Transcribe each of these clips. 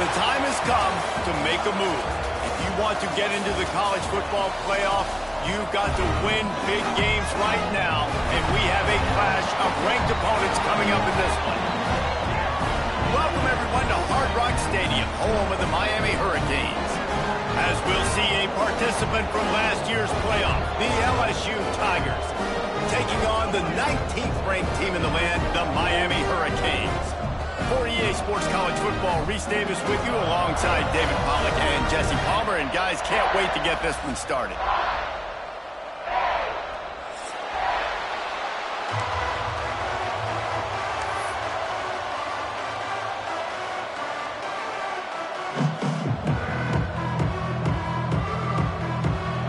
The time has come to make a move. If you want to get into the college football playoff, you've got to win big games right now, and we have a clash of ranked opponents coming up in this one. Welcome, everyone, to Hard Rock Stadium, home of the Miami Hurricanes. As we'll see a participant from last year's playoff, the LSU Tigers, taking on the 19th-ranked team in the land, the Miami Hurricanes. For EA Sports College Football, Reese Davis with you alongside David Pollack and Jesse Palmer. And guys, can't wait to get this one started.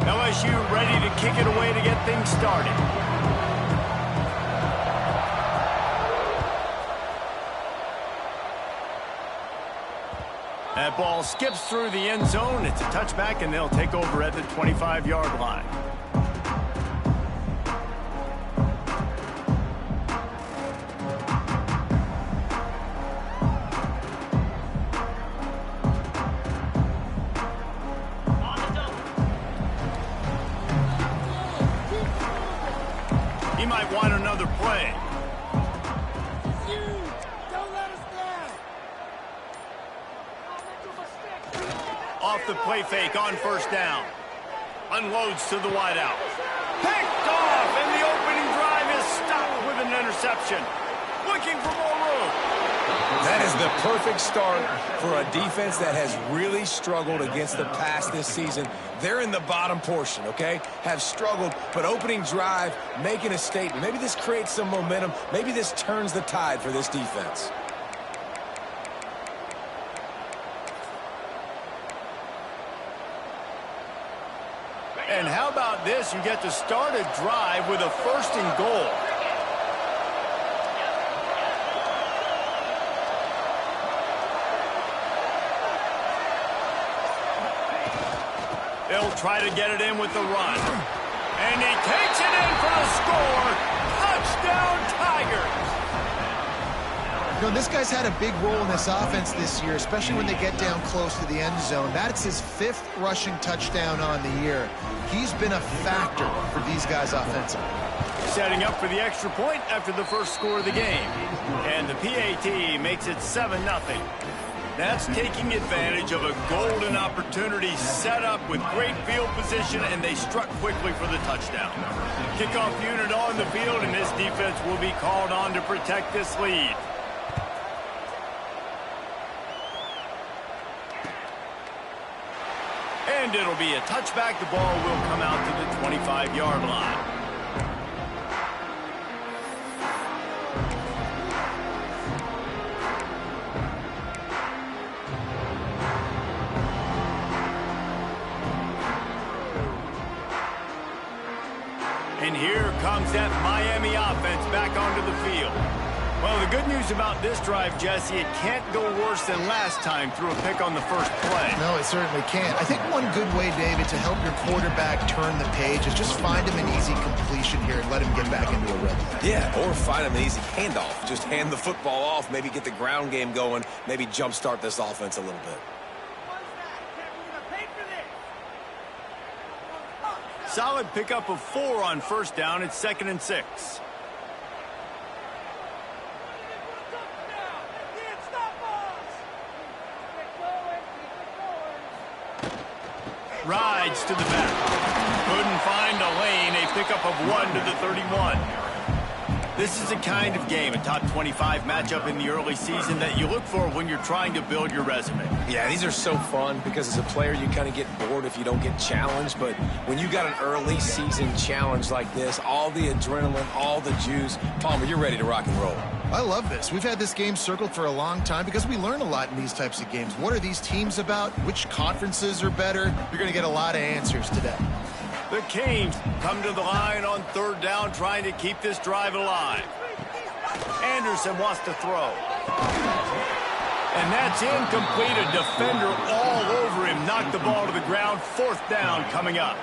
LSU ready to kick it away to get things started. That ball skips through the end zone. It's a touchback, and they'll take over at the 25-yard line. He might want another play. Off the play fake on first down. Unloads to the wideout. Picked off, and the opening drive is stopped with an interception. Looking for more room. That is the perfect start for a defense that has really struggled against the pass this season. They're in the bottom portion, okay? Have struggled, but opening drive, making a statement. Maybe this creates some momentum. Maybe this turns the tide for this defense. And how about this? You get to start a drive with a first and goal. They'll try to get it in with the run. And he takes it in for the score. Touchdown, Tigers. You know, this guy's had a big role in this offense this year, especially when they get down close to the end zone. That's his 5th rushing touchdown on the year. He's been a factor for these guys offensively. Setting up for the extra point after the first score of the game. And the PAT makes it 7-0. That's taking advantage of a golden opportunity set up with great field position, and they struck quickly for the touchdown. Kickoff unit on the field, and this defense will be called on to protect this lead. And it'll be a touchback. The ball will come out to the 25-yard line. And here comes that Miami offense back onto the field. Well, the good news about this drive, Jesse, it can't go worse than last time through a pick on the first play. No, it certainly can't. I think one good way, David, to help your quarterback turn the page is just find him an easy completion here and let him get back into a rhythm. Yeah, or find him an easy handoff. Just hand the football off, maybe get the ground game going, maybe jumpstart this offense a little bit. Solid pickup of 4 on first down. It's 2nd and 6. Rides to the back. Couldn't find a lane. A pickup of 1 to the 31. This is the kind of game, a top 25 matchup in the early season, that you look for when you're trying to build your resume. Yeah, these are so fun because as a player you kind of get bored if you don't get challenged, but when you got an early season challenge like this, all the adrenaline, all the juice, Palmer, you're ready to rock and roll. I love this. We've had this game circled for a long time because we learn a lot in these types of games. What are these teams about? Which conferences are better? You're going to get a lot of answers today. The Canes come to the line on 3rd down, trying to keep this drive alive. Anderson wants to throw. And that's incomplete. A defender all over him. Knocked the ball to the ground. 4th down coming up.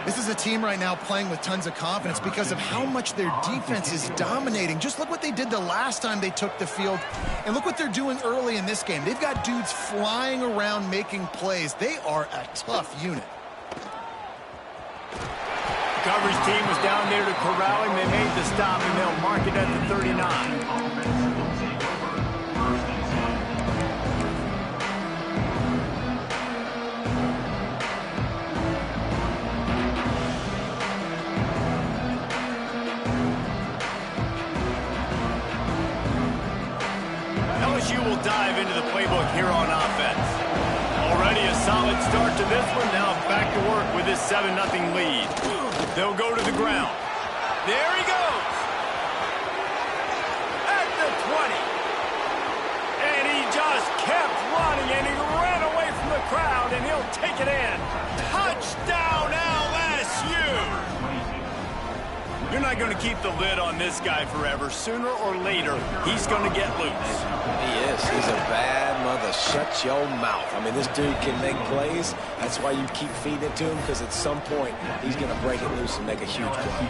This is a team right now playing with tons of confidence because of how much their defense is dominating. Just look what they did the last time they took the field, and look what they're doing early in this game. They've got dudes flying around making plays. They are a tough unit. The coverage team was down there to corral him. They made the stop, and they'll mark it at the 39. LSU will dive into the playbook here on offense. Already a solid start to this one. Now back to work with this 7-0 lead. They'll go to the ground. There he goes. At the 20. And he just kept running, and he ran away from the crowd, and he'll take it in. Touchdown, LSU! You're not going to keep the lid on this guy forever. Sooner or later, he's going to get loose. He is. He's a bad mother. Shut your mouth. I mean, this dude can make plays. That's why you keep feeding it to him, because at some point, he's going to break it loose and make a huge play.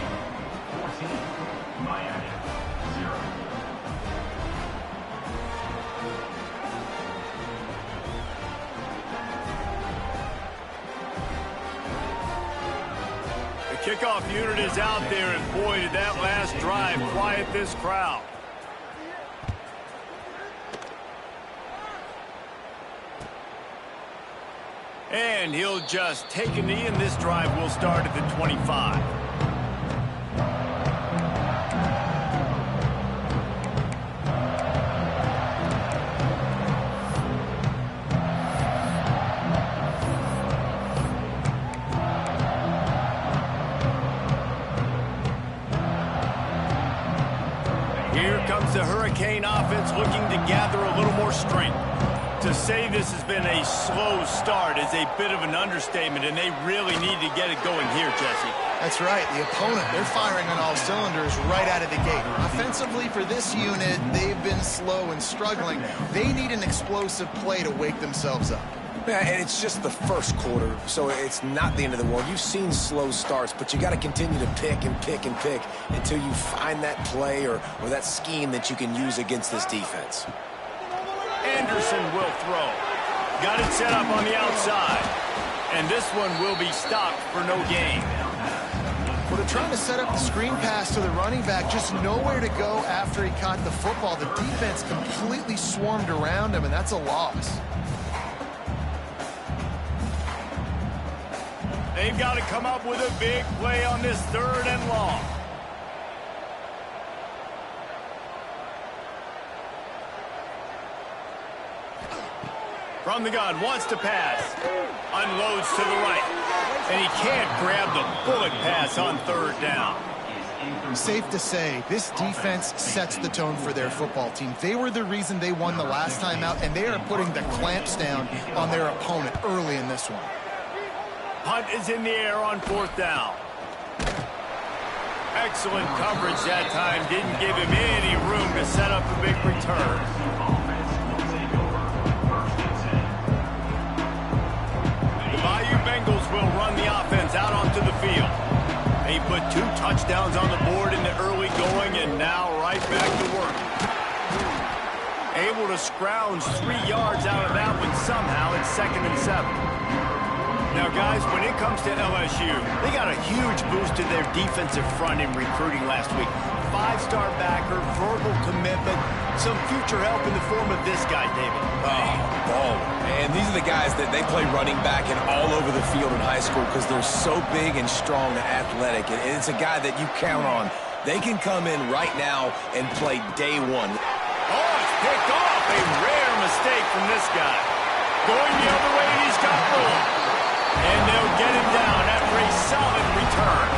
Kickoff unit is out there, and boy, did that last drive quiet this crowd. And he'll just take a knee, and this drive will start at the 25. The Hurricane offense looking to gather a little more strength. To say this has been a slow start is a bit of an understatement, and they really need to get it going here, Jesse. That's right. The opponent, they're firing on all cylinders right out of the gate. Offensively, for this unit, they've been slow and struggling. They need an explosive play to wake themselves up. Yeah, and it's just the first quarter, so it's not the end of the world. You've seen slow starts, but you got to continue to pick and pick and pick until you find that play or that scheme that you can use against this defense. Anderson will throw. Got it set up on the outside. And this one will be stopped for no gain. Well, they're trying to set up the screen pass to the running back, just nowhere to go after he caught the football. The defense completely swarmed around him, and that's a loss. They've got to come up with a big play on this 3rd and long. From the gun, wants to pass. Unloads to the right. And he can't grab the bullet pass on 3rd down. Safe to say, this defense sets the tone for their football team. They were the reason they won the last time out, and they are putting the clamps down on their opponent early in this one. Punt is in the air on 4th down. Excellent coverage that time. Didn't give him any room to set up a big return. The Bayou Bengals will run the offense out onto the field. They put 2 touchdowns on the board in the early going, and now right back to work. Able to scrounge 3 yards out of that one somehow. It's 2nd and 7. Now, guys, when it comes to LSU, they got a huge boost to their defensive front in recruiting last week. 5-star backer, verbal commitment, some future help in the form of this guy, David. Oh, baller. And these are the guys that they play running back and all over the field in high school because they're so big and strong and athletic. And it's a guy that you count on. They can come in right now and play day one. Oh, it's picked off. A rare mistake from this guy. Going the other way, and he's got room. And they'll get him down after a solid return.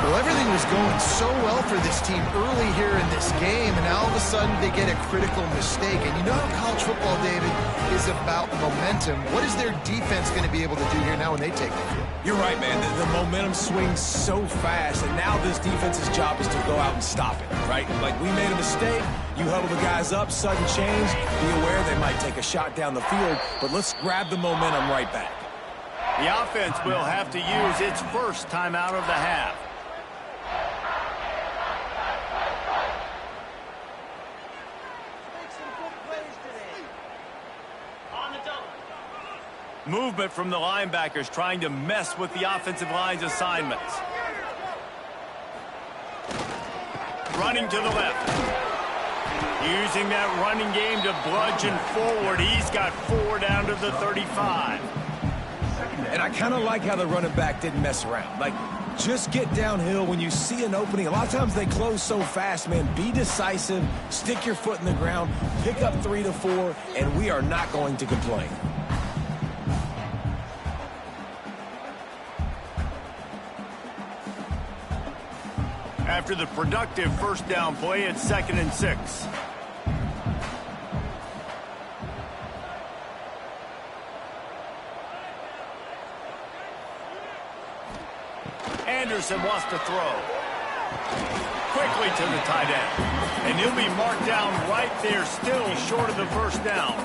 Well, everything was going so well for this team early here in this game, and now all of a sudden they get a critical mistake. And you know how college football, David, is about momentum. What is their defense going to be able to do here now when they take the field? You're right, man. The momentum swings so fast, and now this defense's job is to go out and stop it, right? Like, we made a mistake. You huddle the guys up, sudden change. Be aware they might take a shot down the field, but let's grab the momentum right back. The offense will have to use its first timeout of the half. Movement from the linebackers trying to mess with the offensive line's assignments. Running to the left. Using that running game to bludgeon forward. He's got 4 down to the 35. And I kind of like how the running back didn't mess around. Like, just get downhill when you see an opening. A lot of times they close so fast, man. Be decisive, stick your foot in the ground, pick up 3 to 4, and we are not going to complain. After the productive first down play, it's 2nd and 6. Anderson wants to throw. Quickly to the tight end. And he'll be marked down right there, still short of the first down.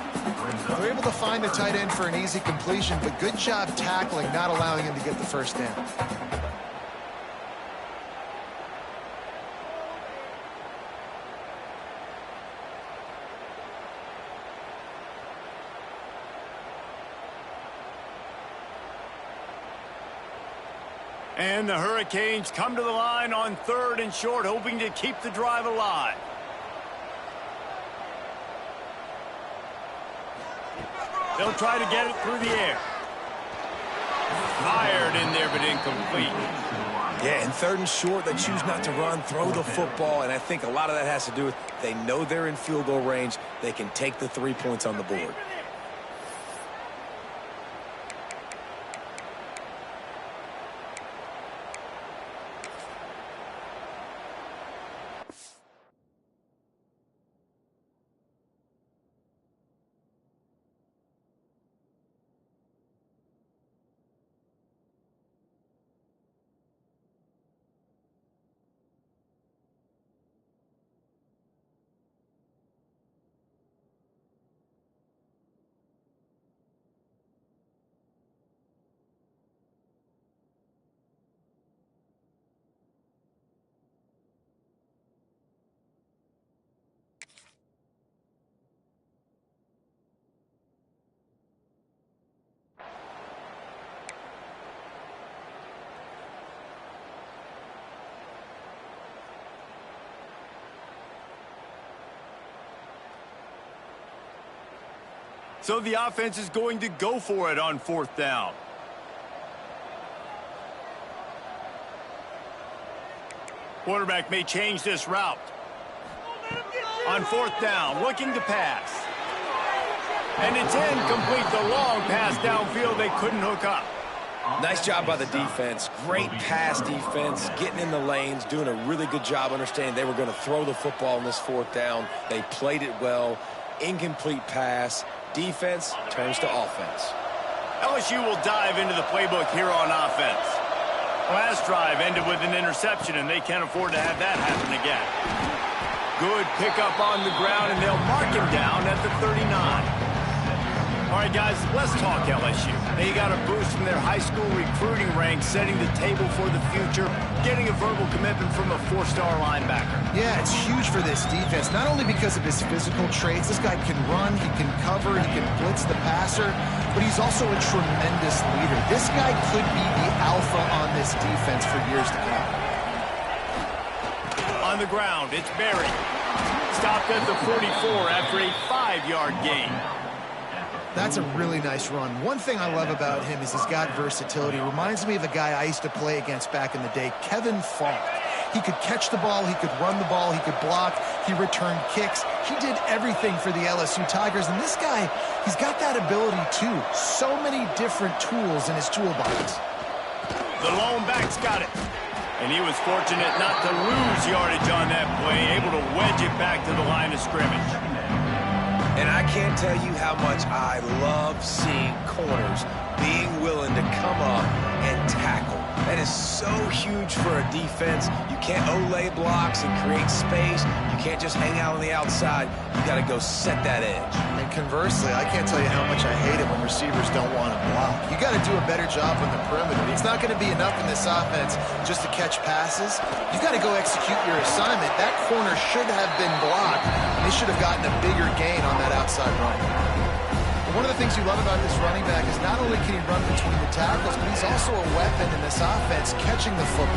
They're able to find the tight end for an easy completion, but good job tackling, not allowing him to get the first down. And the Hurricanes come to the line on 3rd and short, hoping to keep the drive alive. They'll try to get it through the air. Fired in there, but incomplete. Yeah, and 3rd and short, they choose not to run, throw the football, and I think a lot of that has to do with they know they're in field goal range. They can take the 3 points on the board. So the offense is going to go for it on 4th down. Quarterback may change this route. On 4th down, looking to pass. And it's incomplete. The long pass downfield, they couldn't hook up. Nice job by the defense. Great pass defense, getting in the lanes, doing a really good job understanding they were going to throw the football in this 4th down. They played it well. Incomplete pass. Defense turns to offense. LSU will dive into the playbook here on offense. Last drive ended with an interception, and they can't afford to have that happen again. Good pickup on the ground, and they'll mark him down at the 39. All right, guys, let's talk LSU. They got a boost from their high school recruiting ranks, setting the table for the future, getting a verbal commitment from a 4-star linebacker. Yeah, it's huge for this defense, not only because of his physical traits. This guy can run, he can cover, he can blitz the passer, but he's also a tremendous leader. This guy could be the alpha on this defense for years to come. On the ground, it's Berry. Stopped at the 44 after a 5-yard gain. That's a really nice run. One thing I love about him is he's got versatility. Reminds me of a guy I used to play against back in the day, Kevin Falk. He could catch the ball, he could run the ball, he could block, he returned kicks. He did everything for the LSU Tigers, and this guy, he's got that ability too. So many different tools in his toolbox. The lone back's got it. And he was fortunate not to lose yardage on that play, able to wedge it back to the line of scrimmage. And I can't tell you how much I love seeing corners being willing to come up and tackle. That is so huge for a defense. You can't olay blocks and create space. You can't just hang out on the outside. You got to go set that edge. And conversely, I can't tell you how much I hate it when receivers don't want to block. You got to do a better job on the perimeter. It's not going to be enough in this offense just to catch passes. You got to go execute your assignment. That corner should have been blocked, and they should have gotten a bigger gain on that outside run. One of the things you love about this running back is not only can he run between the tackles, but he's also a weapon in this offense catching the football.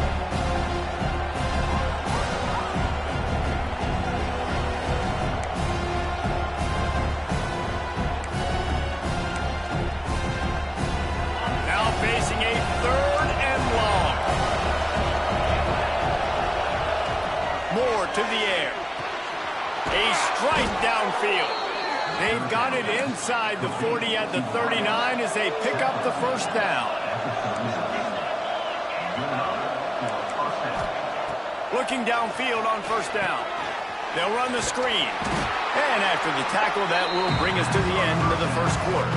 Now facing a 3rd and long. Moore to the air. A strike downfield. They've got it inside the 40 at the 39 as they pick up the first down. Looking downfield on first down. They'll run the screen. And after the tackle, that will bring us to the end of the first quarter.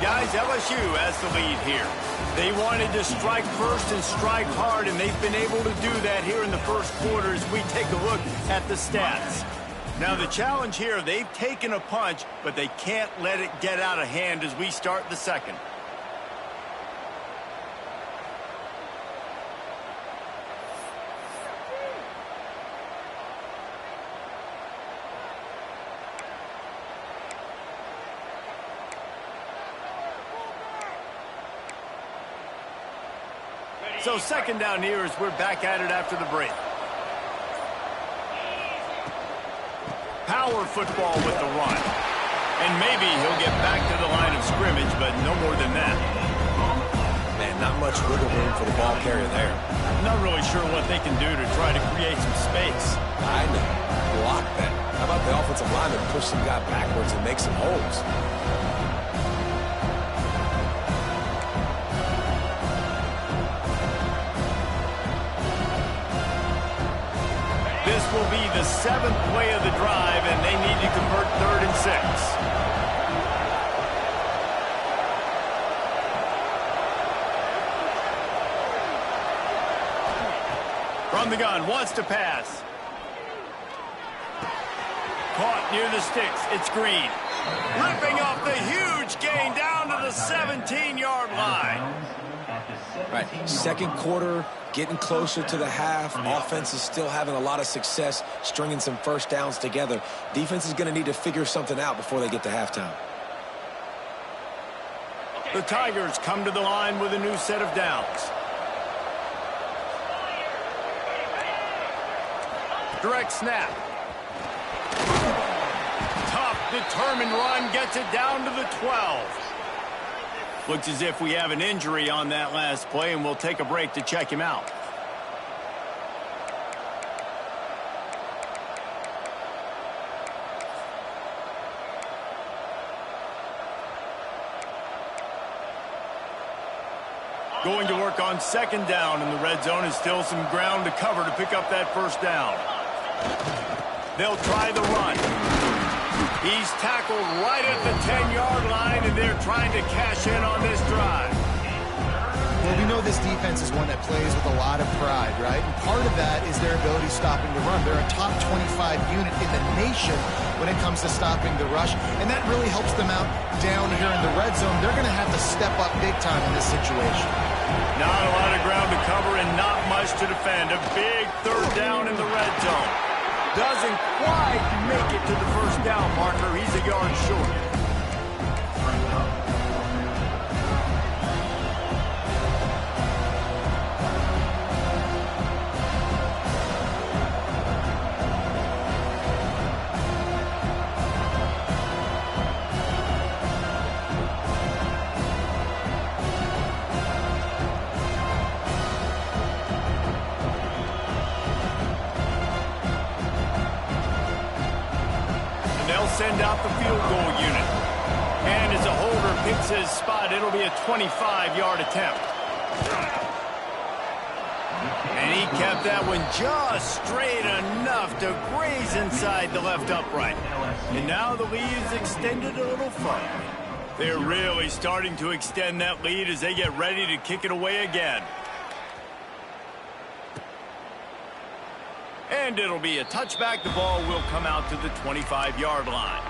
Guys, LSU has the lead here. They wanted to strike first and strike hard, and they've been able to do that here in the first quarter as we take a look at the stats. Now, the challenge here, they've taken a punch, but they can't let it get out of hand as we start the second. So second down here as we're back at it after the break. Power football with the run. And maybe he'll get back to the line of scrimmage, but no more than that. Man, not much wiggle room for the ball carrier there. Not really sure what they can do to try to create some space. I know. Block that. How about the offensive lineman push some guy backwards and make some holes? This will be the 7th play of the drive, and they need to convert 3rd and 6. From the gun, wants to pass. Caught near the sticks. It's Green. Ripping off the huge gain down to the 17-yard line. Right, second quarter, getting closer to the half. Offense is still having a lot of success stringing some first downs together. Defense is going to need to figure something out before they get to halftime. The Tigers come to the line with a new set of downs. Direct snap. Tough, determined run gets it down to the 12. Looks as if we have an injury on that last play, and we'll take a break to check him out. Going to work on second down in the red zone, and still some ground to cover to pick up that first down. They'll try the run. He's tackled right at the 10-yard line, and they're trying to cash in on this drive. Well, we know this defense is one that plays with a lot of pride, right? And part of that is their ability stopping the run. They're a top 25 unit in the nation when it comes to stopping the rush, and that really helps them out down here in the red zone. They're going to have to step up big time in this situation. Not a lot of ground to cover and not much to defend. A big 3rd down in the red zone. Doesn't quite make it to the first down marker. He's a yard short. Send out the field goal unit. And as a holder picks his spot, it'll be a 25-yard attempt. And he kept that one just straight enough to graze inside the left upright. And now the lead is extended a little further. They're really starting to extend that lead as they get ready to kick it away again. And it'll be a touchback. The ball will come out to the 25-yard line.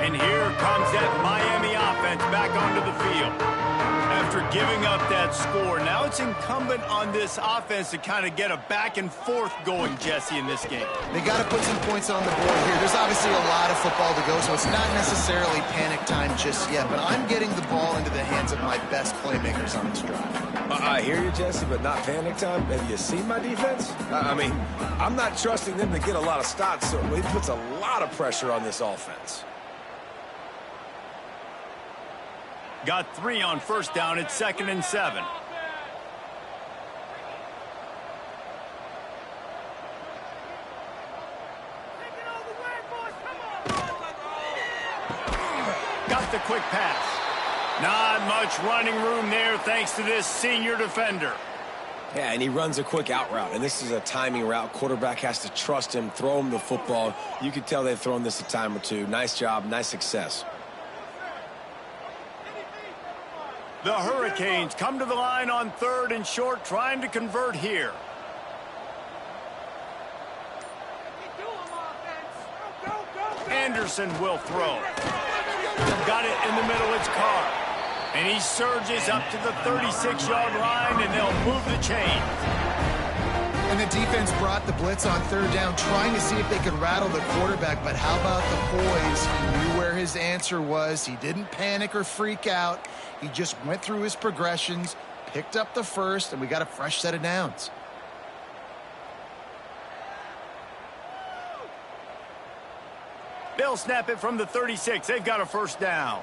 And here comes that Miami offense back onto the field. After giving up that score, now it's incumbent on this offense to kind of get a back and forth going, Jesse, in this game. They got to put some points on the board here. There's obviously a lot of football to go, so it's not necessarily panic time just yet, but I'm getting the ball into the hands of my best playmakers on this drive. I hear you, Jesse, but not panic time. Have you seen my defense? I mean, I'm not trusting them to get a lot of stops, so it puts a lot of pressure on this offense. Got 3 on first down. It's 2nd and 7. Got the quick pass. Not much running room there thanks to this senior defender. Yeah, and he runs a quick out route, and this is a timing route. Quarterback has to trust him, throw him the football. You can tell they've thrown this a time or two. Nice job, nice success. The Hurricanes come to the line on 3rd and short, trying to convert here. Anderson will throw. Got it in the middle, it's Carr. And he surges up to the 36-yard line, and they'll move the chains. And the defense brought the blitz on 3rd down, trying to see if they could rattle the quarterback. But how about the poise? He knew where his answer was. He didn't panic or freak out. He just went through his progressions, picked up the first, and we got a fresh set of downs. They'll snap it from the 36. They've got a first down.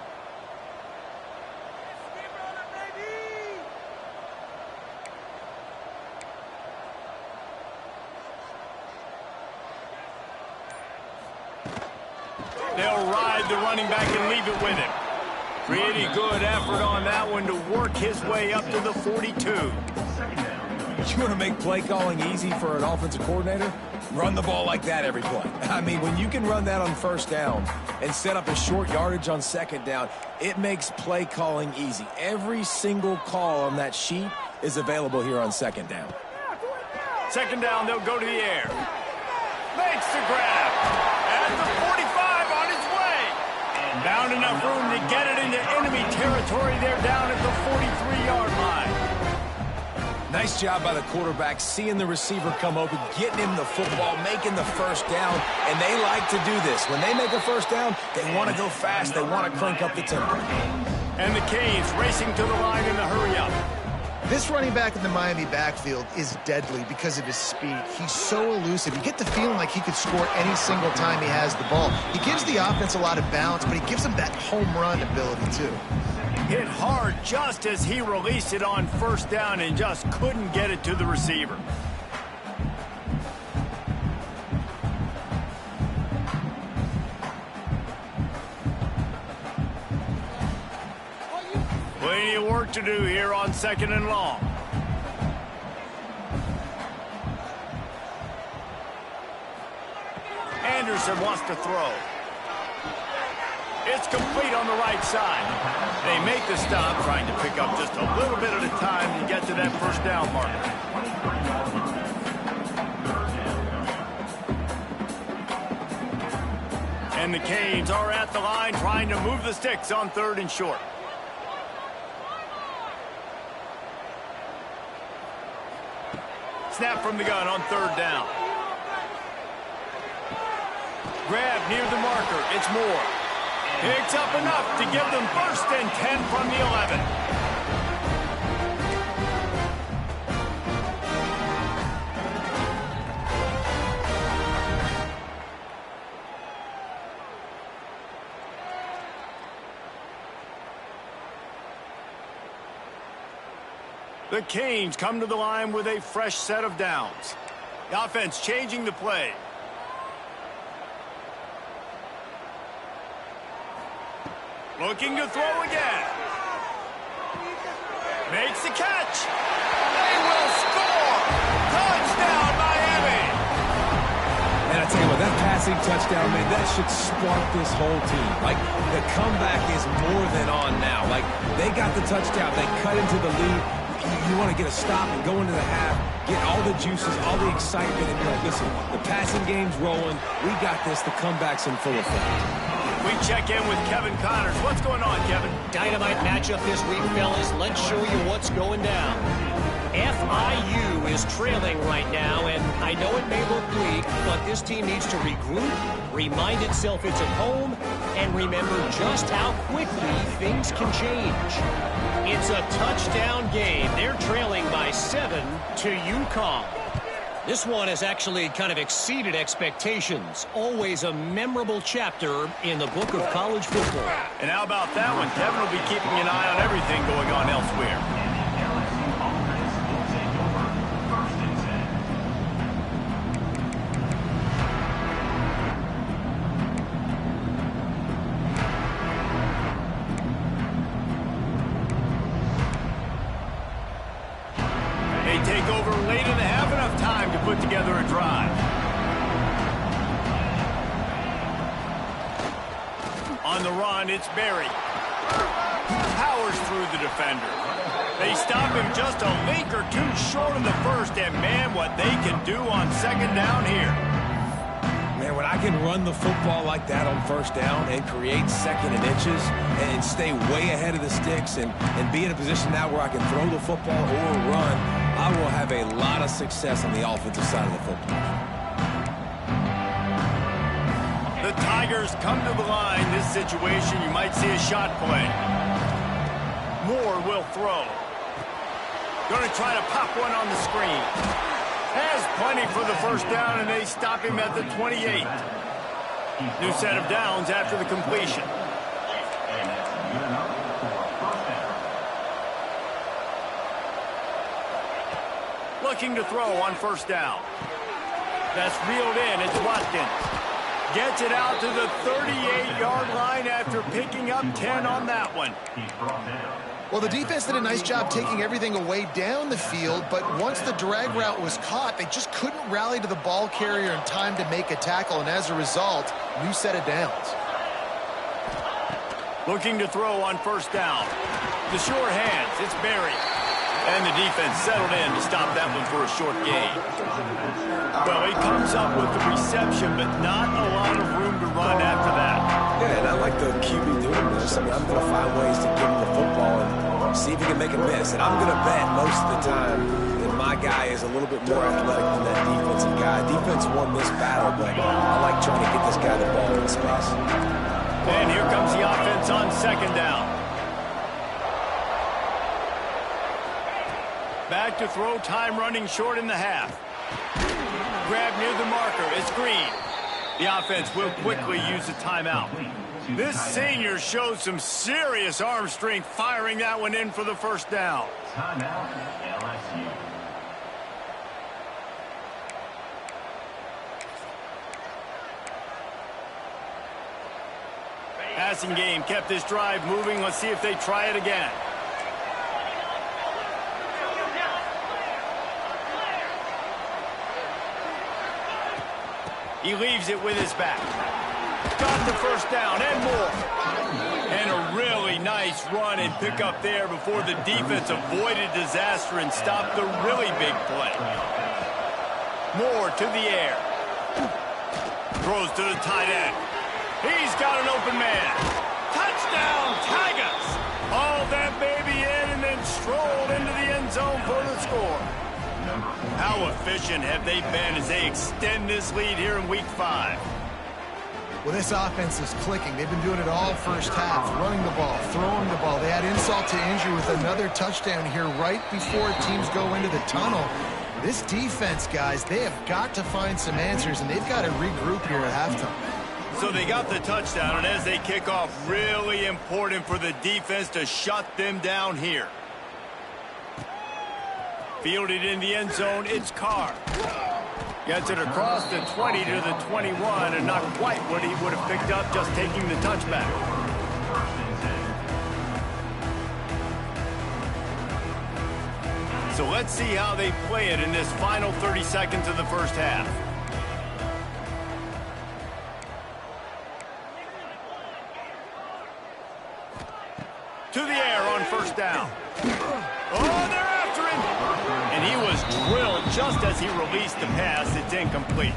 They'll ride the running back and leave it with him. Pretty good effort on that one to work his way up to the 42. You want to make play calling easy for an offensive coordinator? Run the ball like that every play. I mean, when you can run that on first down and set up a short yardage on 2nd down, it makes play calling easy. Every single call on that sheet is available here on 2nd down. 2nd down, they'll go to the air. Makes the grab. At the 45 on its way. And bound enough room to get it into enemy territory. They're down at the 43-yard line. Nice job by the quarterback, seeing the receiver come open, getting him the football, making the first down, and they like to do this. When they make a first down, they want to go fast. They want to crank up the tempo. And the Canes racing to the line in the hurry-up. This running back in the Miami backfield is deadly because of his speed. He's so elusive. You get the feeling like he could score any single time he has the ball. He gives the offense a lot of balance, but he gives them that home run ability, too. Hit hard just as he released it on first down and just couldn't get it to the receiver. Plenty of work to do here on 2nd and long. Anderson wants to throw. It's complete on the right side. They make the stop, trying to pick up just a little bit at a time to get to that first down marker. And the Canes are at the line trying to move the sticks on 3rd and short. Snap from the gun on 3rd down. Grab near the marker. It's Moore. Picks up enough to give them 1st and 10 from the 11. The Canes come to the line with a fresh set of downs. The offense changing the play. Looking to throw again. Makes the catch. They will score. Touchdown, Miami. And I tell you what, that passing touchdown, man, that should spark this whole team. Like, the comeback is more than on now. Like, they got the touchdown. They cut into the lead. You want to get a stop and go into the half, get all the juices, all the excitement, and be like, listen, the passing game's rolling. We got this. The comeback's in full effect. We check in with Kevin Connors. What's going on, Kevin? Dynamite matchup this week, fellas. Let's show you what's going down. FIU is trailing right now, and I know it may look bleak, but this team needs to regroup, remind itself it's at home, and remember just how quickly things can change. It's a touchdown game. They're trailing by 7 to UConn. This one has actually kind of exceeded expectations. Always a memorable chapter in the book of college football. And how about that one? Kevin will be keeping an eye on everything going on elsewhere. They take over late in the half, enough time to put together a drive. On the run, it's Berry. Powers through the defender. They stop him just a link or two short of the first, and man, what they can do on second down here. Man, when I can run the football like that on first down and create second and inches and stay way ahead of the sticks and be in a position now where I can throw the football or run, I will have a lot of success on the offensive side of the football. The Tigers come to the line. This situation, you might see a shot play. Moore will throw. Going to try to pop one on the screen. Has plenty for the first down, and they stop him at the 28. New set of downs after the completion. Looking to throw on first down. That's reeled in. It's Watkins. Gets it out to the 38-yard line after picking up 10 on that one. Well, the defense did a nice job taking everything away down the field, but once the drag route was caught, they just couldn't rally to the ball carrier in time to make a tackle, and as a result, new set of downs. Looking to throw on first down. The sure hands, it's Berry. And the defense settled in to stop that one for a short gain. Well, he comes up with the reception, but not a lot of room to run after that. Yeah, and I like the QB doing this. I mean, I'm going to find ways to give him the football and see if he can make a miss. And I'm going to bet most of the time that my guy is a little bit more athletic than that defensive guy. Defense won this battle, but I like trying to get this guy the ball in space. And here comes the offense on second down. Back to throw, time running short in the half. Grab near the marker, it's Green. The offense will quickly use a timeout. This senior shows some serious arm strength, firing that one in for the first down. Timeout, LSU. Passing game kept this drive moving. Let's see if they try it again. He leaves it with his back. Got the first down and more. And a really nice run and pick up there before the defense avoided disaster and stopped the really big play. Moore to the air. Throws to the tight end. He's got an open man. Touchdown, Tigers! Haul that baby in and then strolled into the end zone for the score. How efficient have they been as they extend this lead here in Week 5? Well, this offense is clicking. They've been doing it all first half, running the ball, throwing the ball. They had insult to injury with another touchdown here right before teams go into the tunnel. This defense, guys, they have got to find some answers, and they've got to regroup here at halftime. So they got the touchdown, and as they kick off, really important for the defense to shut them down here. Fielded in the end zone, it's Carr. Gets it across the 20 to the 21, and not quite what he would have picked up just taking the touchback. So let's see how they play it in this final 30 seconds of the first half. To the air on first down. Oh, they're after him. And he was drilled just as he released the pass. It's incomplete.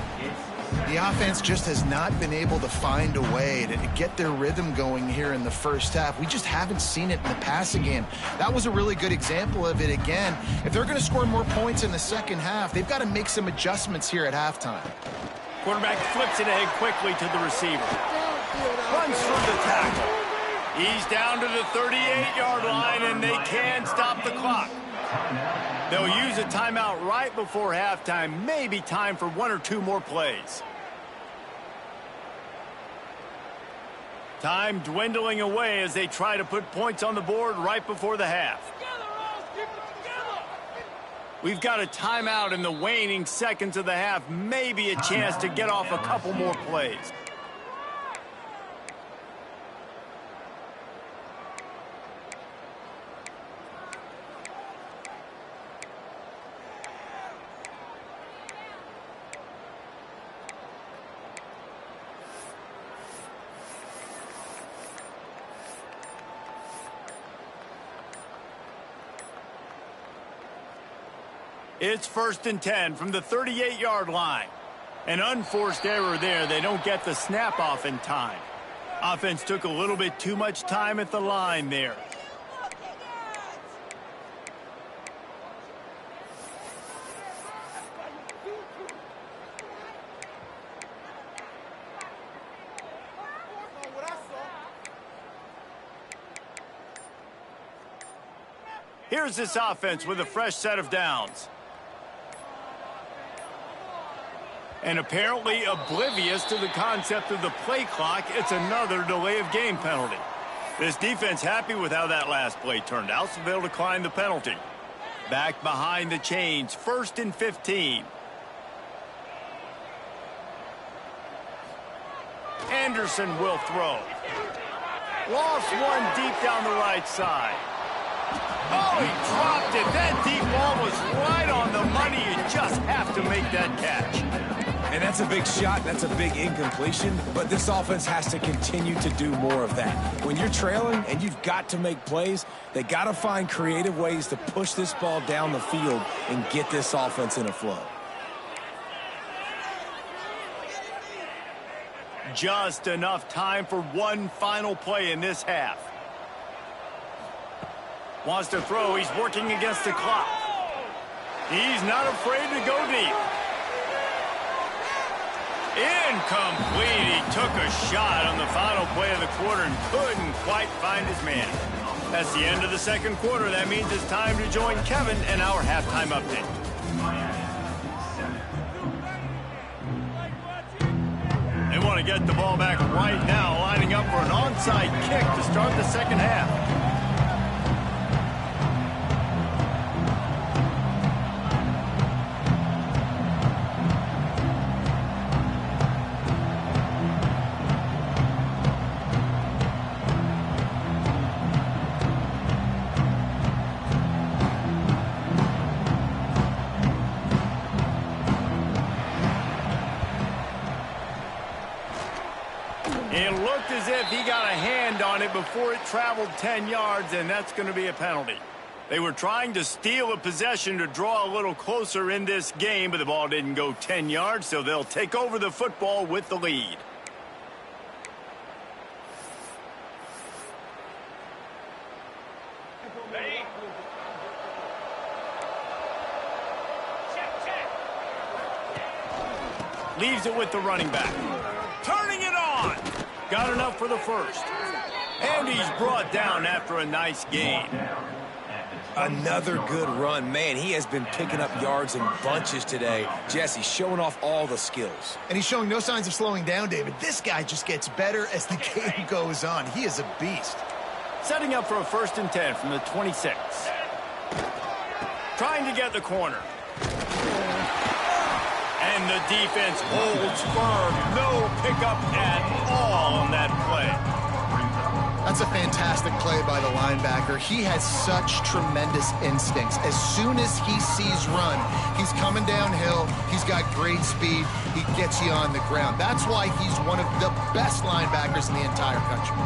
The offense just has not been able to find a way to get their rhythm going here in the first half. We just haven't seen it in the passing game. That was a really good example of it again. If they're going to score more points in the second half, they've got to make some adjustments here at halftime. Quarterback flips it ahead quickly to the receiver. Runs through the tackle. He's down to the 38-yard line, and they can stop the clock. They'll use a timeout right before halftime. Maybe time for one or two more plays. Time dwindling away as they try to put points on the board right before the half. We've got a timeout in the waning seconds of the half. Maybe a chance to get off a couple more plays. It's 1st and 10 from the 38-yard line. An unforced error there. They don't get the snap off in time. Offense took a little bit too much time at the line there. Here's this offense with a fresh set of downs. And apparently oblivious to the concept of the play clock, it's another delay of game penalty. This defense happy with how that last play turned out, so they'll decline the penalty. Back behind the chains, 1st and 15. Anderson will throw. Lost one deep down the right side. Oh, he dropped it. That deep ball was right on the money. You just have to make that catch. And that's a big shot. That's a big incompletion. But this offense has to continue to do more of that. When you're trailing and you've got to make plays, they got to find creative ways to push this ball down the field and get this offense in a flow. Just enough time for one final play in this half. Wants to throw. He's working against the clock. He's not afraid to go deep. Incomplete. He took a shot on the final play of the quarter and couldn't quite find his man. That's the end of the second quarter. That means it's time to join Kevin and our halftime update. They want to get the ball back right now, lining up for an onside kick to start the second half. It looked as if he got a hand on it before it traveled 10 yards, and that's going to be a penalty. They were trying to steal a possession to draw a little closer in this game, but the ball didn't go 10 yards, so they'll take over the football with the lead. Leaves it with the running back. Turning it on. Got enough for the first. And he's brought down after a nice gain. Another good run. Man, he has been picking up yards in bunches today. Jesse showing off all the skills. And he's showing no signs of slowing down, David. This guy just gets better as the game goes on. He is a beast. Setting up for a 1st and 10 from the 26. Trying to get the corner. And the defense holds firm. No pickup at all on that play. That's a fantastic play by the linebacker. He has such tremendous instincts. As soon as he sees run, he's coming downhill. He's got great speed. He gets you on the ground. That's why he's one of the best linebackers in the entire country.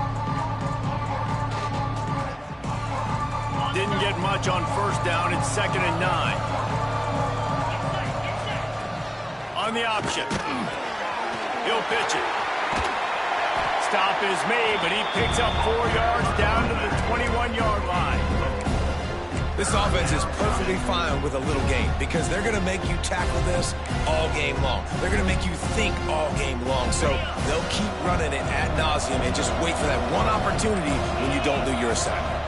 Didn't get much on first down. It's 2nd and 9. On the option. He'll pitch it. Stop is made, but he picks up 4 yards down to the 21-yard line. This offense is perfectly fine with a little game because they're going to make you tackle this all game long. They're going to make you think all game long. So they'll keep running it ad nauseum and just wait for that one opportunity when you don't do your assignment.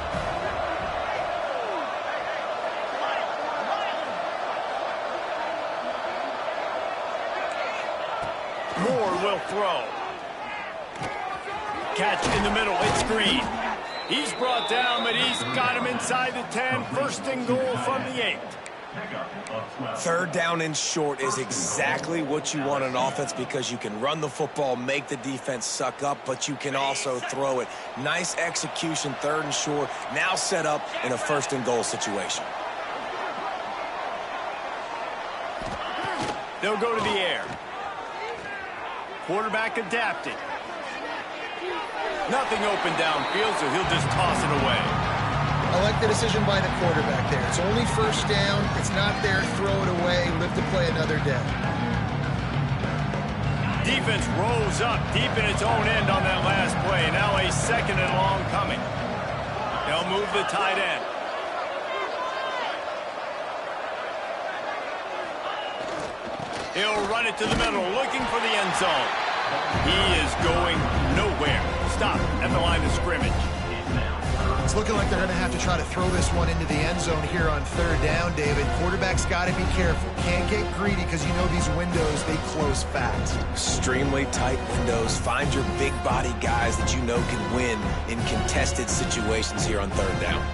Moore will throw. Catch in the middle. It's Green. He's brought down, but he's got him inside the 10. 1st and goal from the 8. 3rd down and short is exactly what you want in offense because you can run the football, make the defense suck up, but you can also throw it. Nice execution, 3rd and short, now set up in a 1st and goal situation. They'll go to the air. Quarterback adapted. Nothing open downfield, so he'll just toss it away. I like the decision by the quarterback there. It's only 1st down. It's not there. Throw it away. Live to play another day. Defense rolls up deep in its own end on that last play. Now a 2nd and long coming. They'll move the tight end. He'll run it to the middle, looking for the end zone. He is going nowhere. Stop at the line of scrimmage. It's looking like they're going to have to try to throw this one into the end zone here on 3rd down, David. Quarterback's got to be careful. Can't get greedy because you know these windows, they close fast. Extremely tight windows. Find your big body guys that you know can win in contested situations here on 3rd down.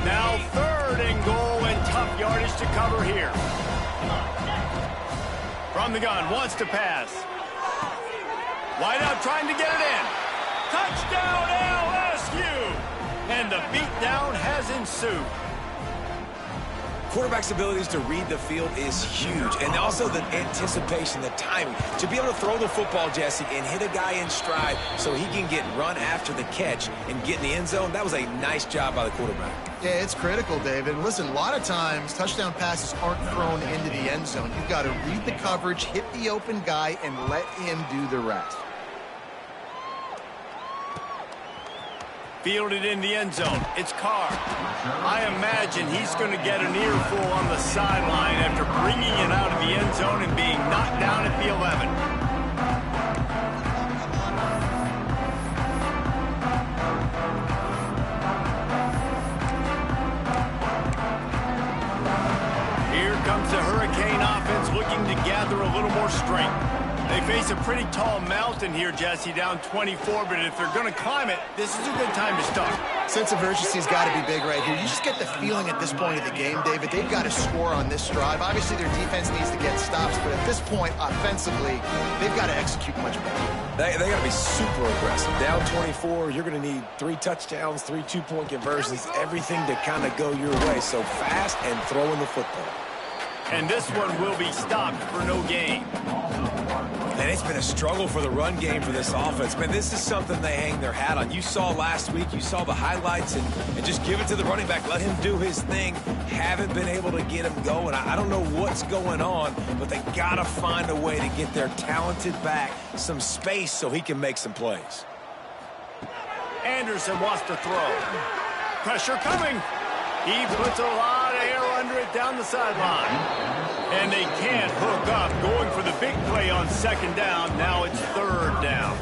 Now 3rd and goal and tough yardage to cover here. From the gun, wants to pass. Wide out trying to get it in. Touchdown LSU! And the beatdown has ensued. Quarterback's abilities to read the field is huge, and also the anticipation, the timing. To be able to throw the football, Jesse, and hit a guy in stride so he can get run after the catch and get in the end zone, that was a nice job by the quarterback. Yeah, it's critical, David. Listen, a lot of times touchdown passes aren't thrown into the end zone. You've got to read the coverage, hit the open guy, and let him do the rest. Fielded in the end zone. It's Carr. I imagine he's going to get an earful on the sideline after bringing it out of the end zone and being knocked down at the 11. Here comes the Hurricane offense looking to gather a little more strength. They face a pretty tall mountain here, Jesse, down 24, but if they're going to climb it, this is a good time to start. Sense of urgency's got to be big right here. You just get the feeling at this point of the game, David, they've got to score on this drive. Obviously, their defense needs to get stops, but at this point, offensively, they've got to execute much better. They got to be super aggressive. Down 24, you're going to need 3 touchdowns, 3 two-point conversions, everything to kind of go your way. So fast and throwing the football. And this one will be stopped for no gain. And it's been a struggle for the run game for this offense. Man, this is something they hang their hat on. You saw last week, you saw the highlights, and just give it to the running back. Let him do his thing. Haven't been able to get him going. I don't know what's going on, but they got to find a way to get their talented back some space so he can make some plays. Anderson wants to throw. Pressure coming. He puts a lot of air under it down the sideline. And they can't hook up, going for the big play on 2nd down. Now it's 3rd down.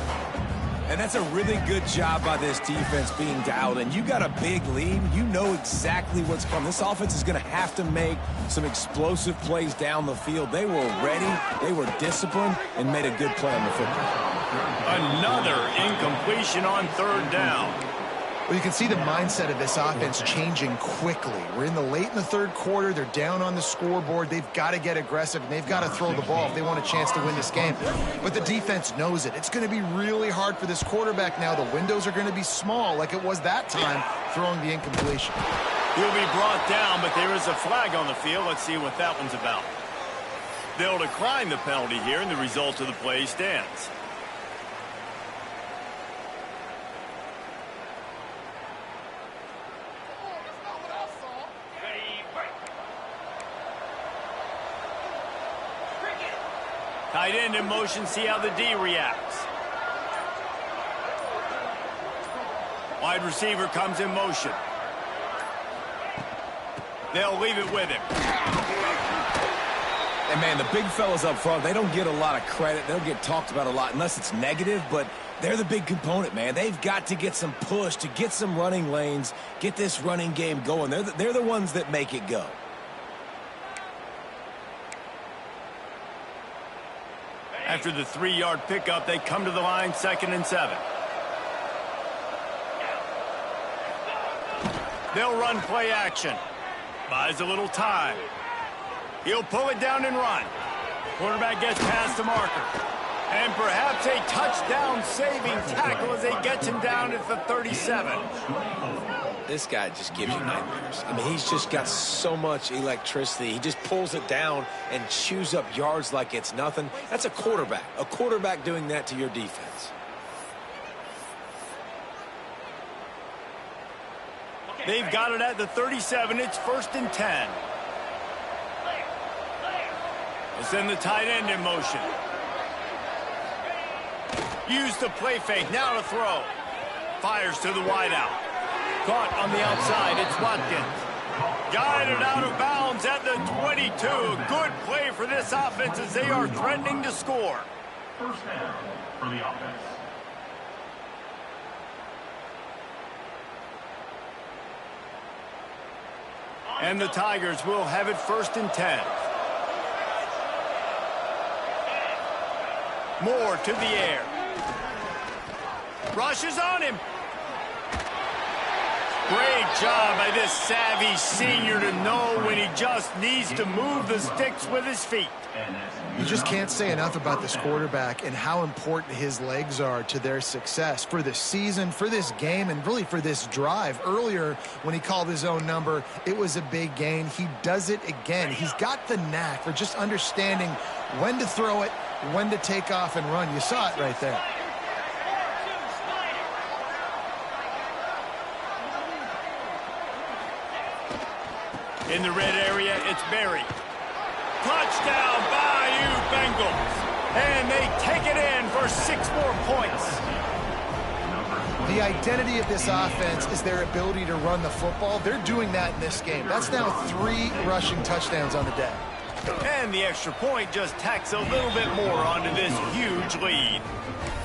And that's a really good job by this defense being dialed in. You got a big lead. You know exactly what's coming. This offense is going to have to make some explosive plays down the field. They were ready, they were disciplined, and made a good play on the football. Another incompletion on 3rd down. Well, you can see the mindset of this offense changing quickly. We're late in the third quarter. They're down on the scoreboard. They've got to get aggressive, and they've got to throw the ball if they want a chance to win this game. But the defense knows it. It's going to be really hard for this quarterback now. The windows are going to be small like it was that time throwing the incompletion. He'll be brought down, but there is a flag on the field. Let's see what that one's about. They'll decline the penalty here, and the result of the play stands. Tight end in motion, see how the D reacts. Wide receiver comes in motion. They'll leave it with him. And, man, the big fellas up front, they don't get a lot of credit. They don't get talked about a lot unless it's negative, but they're the big component, man. They've got to get some push, to get some running lanes, get this running game going. They're the ones that make it go. After the 3-yard pickup, they come to the line, 2nd and 7. They'll run play action. Buys a little time. He'll pull it down and run. Quarterback gets past the marker. And perhaps a touchdown-saving tackle as they get him down at the 37. This guy just gives you nightmares. I mean, he's just got so much electricity. He just pulls it down and chews up yards like it's nothing. That's a quarterback. A quarterback doing that to your defense. They've got it at the 37. It's 1st and 10. They'll send the tight end in motion. Use the play fake. Now to throw. Fires to the wideout. Caught on the outside. It's Watkins. Guided out of bounds at the 22. Good play for this offense as they are threatening to score. First down for the offense. And the Tigers will have it 1st and 10. Moore to the air. Rushes on him. Great job by this savvy senior to know when he just needs to move the sticks with his feet. You just can't say enough about this quarterback and how important his legs are to their success for this season, for this game, and really for this drive. Earlier, when he called his own number, it was a big gain. He does it again. He's got the knack for just understanding when to throw it, when to take off and run. You saw it right there. In the red area, it's Berry. Touchdown, Bayou Bengals. And they take it in for 6 more points. The identity of this offense is their ability to run the football. They're doing that in this game. That's now 3 rushing touchdowns on the day. And the extra point just tacks a little bit more onto this huge lead.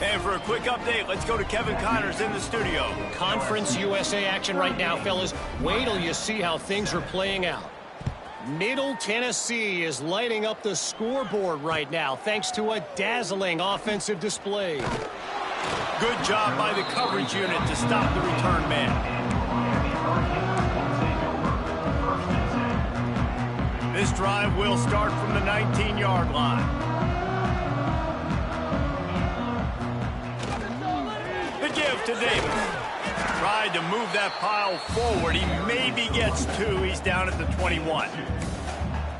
And for a quick update, let's go to Kevin Connors in the studio. Conference USA action right now, fellas. Wait till you see how things are playing out. Middle Tennessee is lighting up the scoreboard right now thanks to a dazzling offensive display. Good job by the coverage unit to stop the return man. This drive will start from the 19-yard line. The give to Davis. Tried to move that pile forward. He maybe gets 2. He's down at the 21.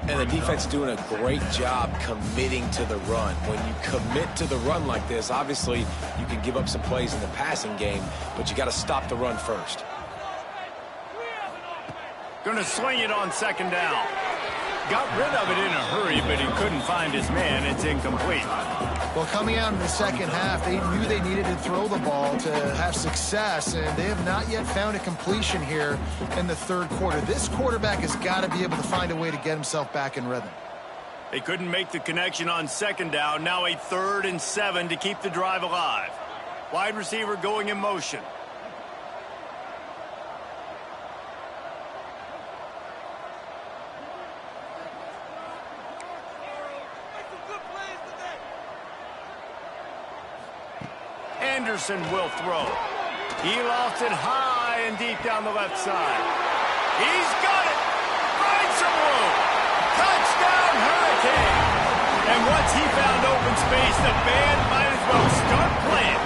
And the defense doing a great job committing to the run. When you commit to the run like this, obviously you can give up some plays in the passing game, but you got to stop the run first. Going to sling it on 2nd down. Got rid of it in a hurry, but he couldn't find his man. It's incomplete. Well, coming out in the second half, they knew they needed to throw the ball to have success, and they have not yet found a completion here in the third quarter. This quarterback has got to be able to find a way to get himself back in rhythm. They couldn't make the connection on 2nd down. Now a 3rd and 7 to keep the drive alive. Wide receiver going in motion. Anderson will throw. He lost it high, playing deep down the left side. He's got it. Finds some room. Touchdown, Hurricane. And once he found open space, the band might as well start playing.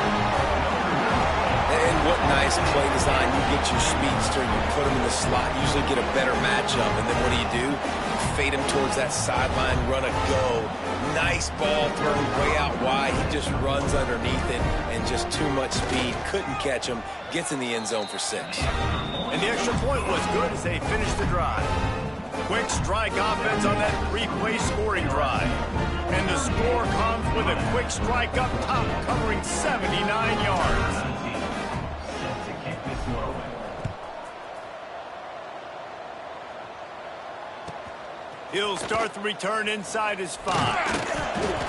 And what nice play design. You get your speedster, you put him in the slot, usually get a better matchup. And then what do? You fade him towards that sideline, run a go. Nice ball thrown way out wide. He just runs underneath it and just too much speed. Couldn't catch him. Gets in the end zone for 6. And the extra point was good as they finished the drive. Quick strike offense on that 3-play scoring drive. And the score comes with a quick strike up top covering 79 yards. He'll start the return inside his 5.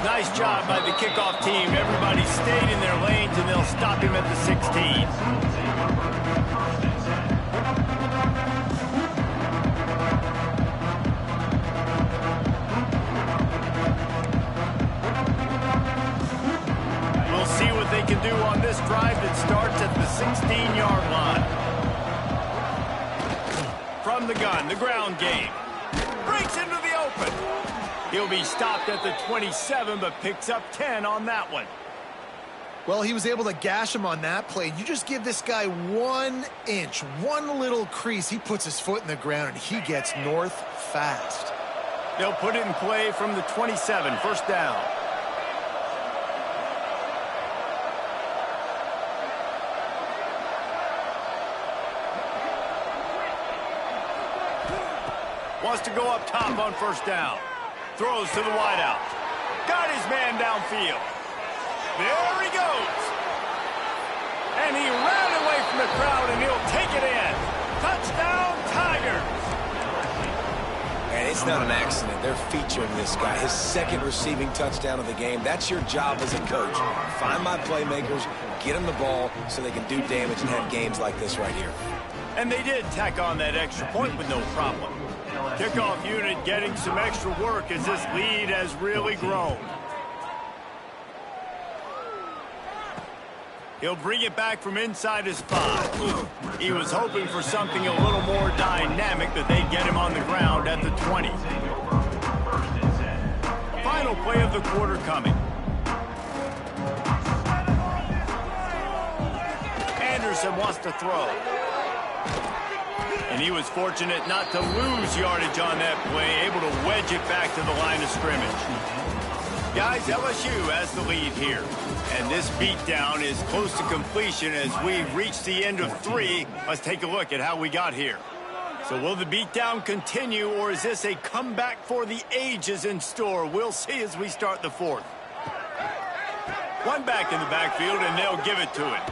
Nice job by the kickoff team. Everybody stayed in their lanes, and they'll stop him at the 16. We'll see what they can do on this drive that starts at the 16-yard line. From the gun, the ground game. Breaks into the open. He'll be stopped at the 27, but picks up 10 on that one. Well, he was able to gash him on that play. You just give this guy 1 inch, one little crease. He puts his foot in the ground, and he gets north fast. They'll put it in play from the 27, first down. Wants to go up top on first down. Throws to the wideout. Got his man downfield. There he goes. And he ran away from the crowd, and he'll take it in. Touchdown, Tigers. And it's not an accident. They're featuring this guy. His 2nd receiving touchdown of the game. That's your job as a coach. Find my playmakers, get them the ball so they can do damage and have games like this right here. And they did tack on that extra point with no problem. Kickoff unit getting some extra work as this lead has really grown. He'll bring it back from inside his 5. He was hoping for something a little more dynamic, but they get him on the ground at the 20. Final play of the quarter coming. Anderson wants to throw. And he was fortunate not to lose yardage on that play, able to wedge it back to the line of scrimmage. Guys, LSU has the lead here. And this beatdown is close to completion as we reach the end of 3. Let's take a look at how we got here. So will the beatdown continue, or is this a comeback for the ages in store? We'll see as we start the 4th. One back in the backfield, and they'll give it to him.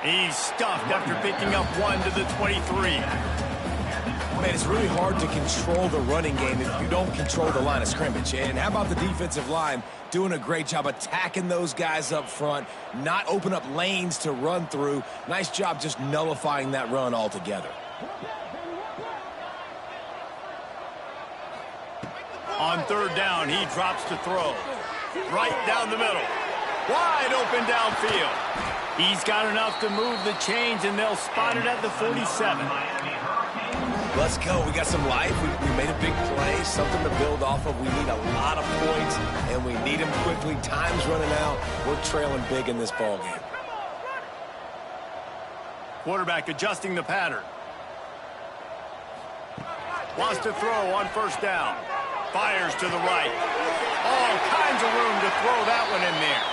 He's stuffed after picking up 1 to the 23. Man, it's really hard to control the running game if you don't control the line of scrimmage. And how about the defensive line doing a great job attacking those guys up front, not open up lanes to run through. Nice job just nullifying that run altogether. On 3rd down, he drops to throw. Right down the middle. Wide open downfield. He's got enough to move the chains, and they'll spot it at the 47. Let's go. We got some life. We made a big play, something to build off of. We need a lot of points, and we need them quickly. Time's running out. We're trailing big in this ball game. Quarterback adjusting the pattern. Wants to throw on first down. Fires to the right. All kinds of room to throw that one in there.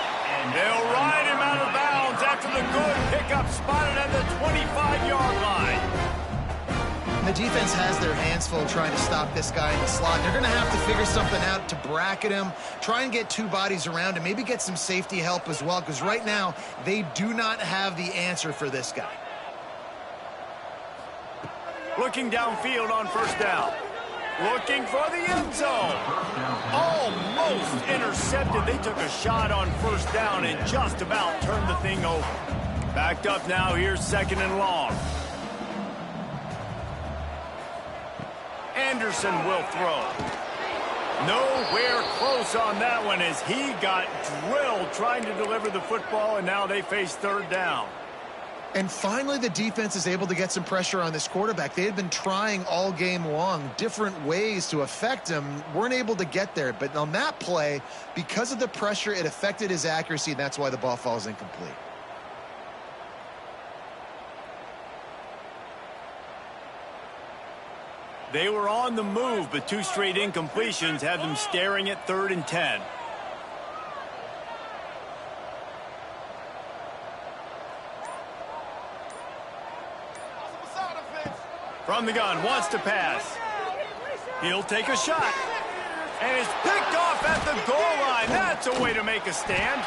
And they'll ride him out of bounds after the good pickup spotted at the 25-yard line. The defense has their hands full trying to stop this guy in the slot. They're going to have to figure something out to bracket him, try and get 2 bodies around him, maybe get some safety help as well, because right now they do not have the answer for this guy. Looking downfield on first down. Looking for the end zone. Almost intercepted. They took a shot on first down and just about turned the thing over. Backed up now. Here's 2nd and long. Anderson will throw. Nowhere close on that one as he got drilled trying to deliver the football, and now they face 3rd down. And finally, the defense is able to get some pressure on this quarterback. They had been trying all game long different ways to affect him, weren't able to get there. But on that play, because of the pressure, it affected his accuracy, and that's why the ball falls incomplete. They were on the move, but 2 straight incompletions have them staring at 3rd and 10. From the gun, wants to pass. He'll take a shot. And it's picked off at the goal line. That's a way to make a stand.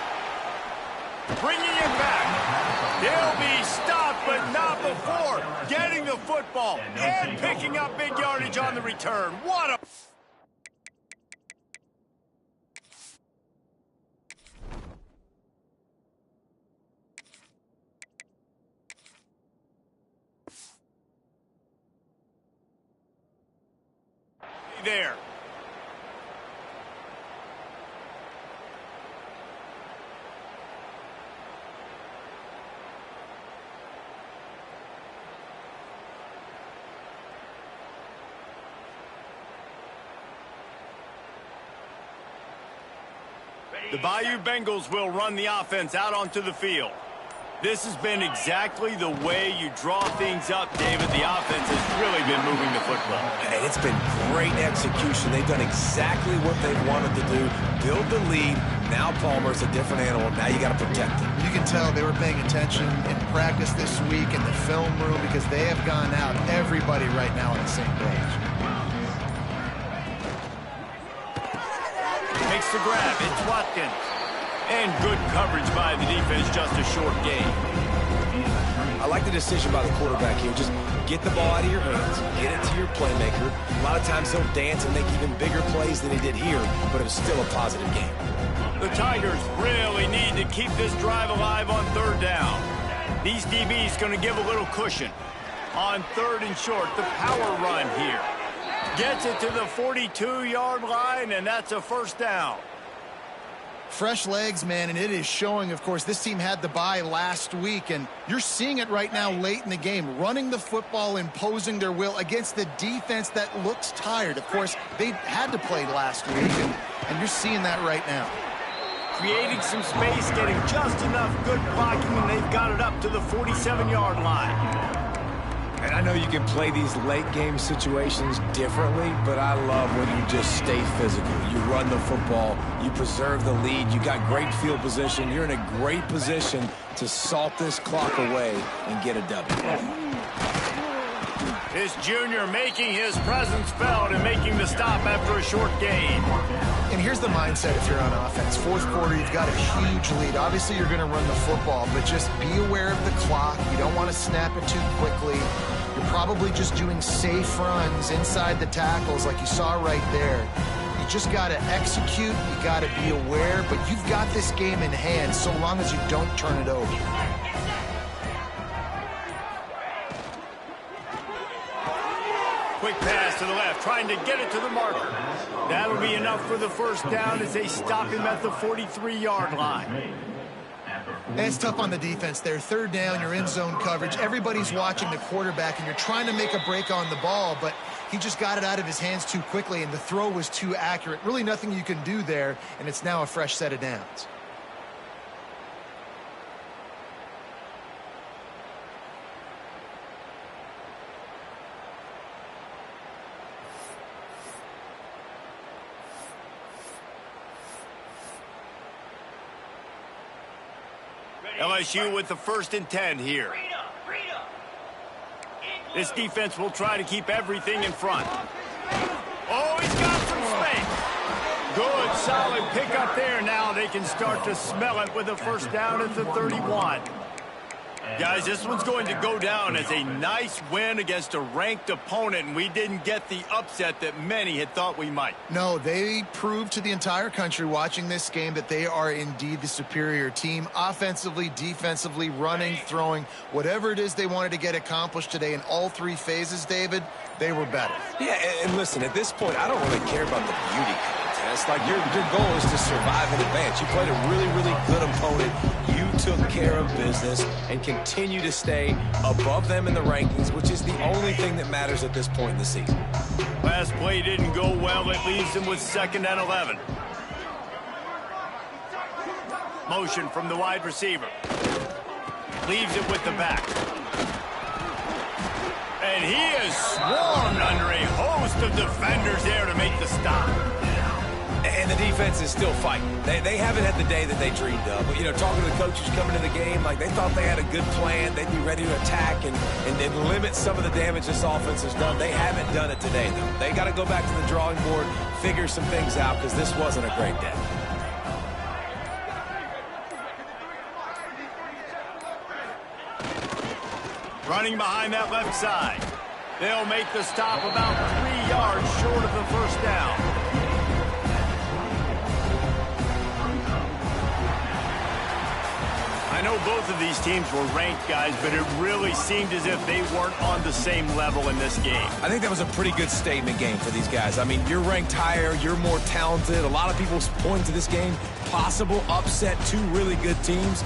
Bringing it back. They'll be stopped, but not before getting the football and picking up big yardage on the return. What a... there. The Bayou Bengals will run the offense out onto the field. This has been exactly the way you draw things up, David. The offense has really been moving the football. And it's been great execution. They've done exactly what they've wanted to do. Build the lead. Now Palmer's a different animal. Now you got to protect him. You can tell they were paying attention in practice this week in the film room because they have gone out, everybody right now on the same page. Makes the grab. It's Watkins. And good coverage by the defense, just a short gain. I like the decision by the quarterback here. Just get the ball out of your hands, get it to your playmaker. A lot of times he'll dance and make even bigger plays than he did here, but it was still a positive game. The Tigers really need to keep this drive alive on 3rd down. These DBs going to give a little cushion. On 3rd and short, the power run here. Gets it to the 42-yard line, and that's a 1st down. Fresh legs, man, and it is showing, of course. This team had the bye last week, and you're seeing it right now late in the game. Running the football, imposing their will against the defense that looks tired. Of course, they had to play last week, and you're seeing that right now. Creating some space, getting just enough good blocking, and they've got it up to the 47-yard line. And I know you can play these late-game situations differently, but I love when you just stay physical. You run the football, you preserve the lead, you got great field position, you're in a great position to salt this clock away and get a W. This junior making his presence felt and making the stop after a short gain. And here's the mindset if you're on offense. 4th quarter, you've got a huge lead. Obviously, you're going to run the football, but just be aware of the clock. You don't want to snap it too quickly. You're probably just doing safe runs inside the tackles like you saw right there. You just got to execute. You got to be aware, but you've got this game in hand so long as you don't turn it over. Quick pass to the left, trying to get it to the marker. That'll be enough for the 1st down as they stop him at the 43-yard line. And it's tough on the defense there. 3rd down, you're in zone coverage. Everybody's watching the quarterback, and you're trying to make a break on the ball, but he just got it out of his hands too quickly, and the throw was too accurate. Really nothing you can do there, and it's now a fresh set of downs. LSU with the 1st and 10 here. This defense will try to keep everything in front. Oh, he's got some space. Good, solid pickup there. Now they can start to smell it with a 1st down at the 31. Guys, this one's going to go down as a nice win against a ranked opponent, and we didn't get the upset that many had thought we might. No, they proved to the entire country watching this game that they are indeed the superior team. Offensively, defensively, running, throwing, whatever it is they wanted to get accomplished today in all 3 phases, David, they were better. Yeah, and listen, at this point, I don't really care about the beauty contest. Like, your goal is to survive and advance. You played a really, really good opponent. You took care of business and continue to stay above them in the rankings, which is the only thing that matters at this point in the season. Last play didn't go well. It leaves them with 2nd and 11. Motion from the wide receiver. Leaves it with the back. And he is swarmed under a host of defenders there to make the stop. And the defense is still fighting. They haven't had the day that they dreamed of. But, you know, talking to the coaches coming into the game, like they thought they had a good plan. They'd be ready to attack and limit some of the damage this offense has done. They haven't done it today, though. They got to go back to the drawing board, figure some things out, because this wasn't a great day. Running behind that left side. They'll make the stop about 3 yards short of the first down. I know both of these teams were ranked, guys, but it really seemed as if they weren't on the same level in this game. I think that was a pretty good statement game for these guys. I mean, you're ranked higher, you're more talented. A lot of people point to this game, possible upset, 2 really good teams.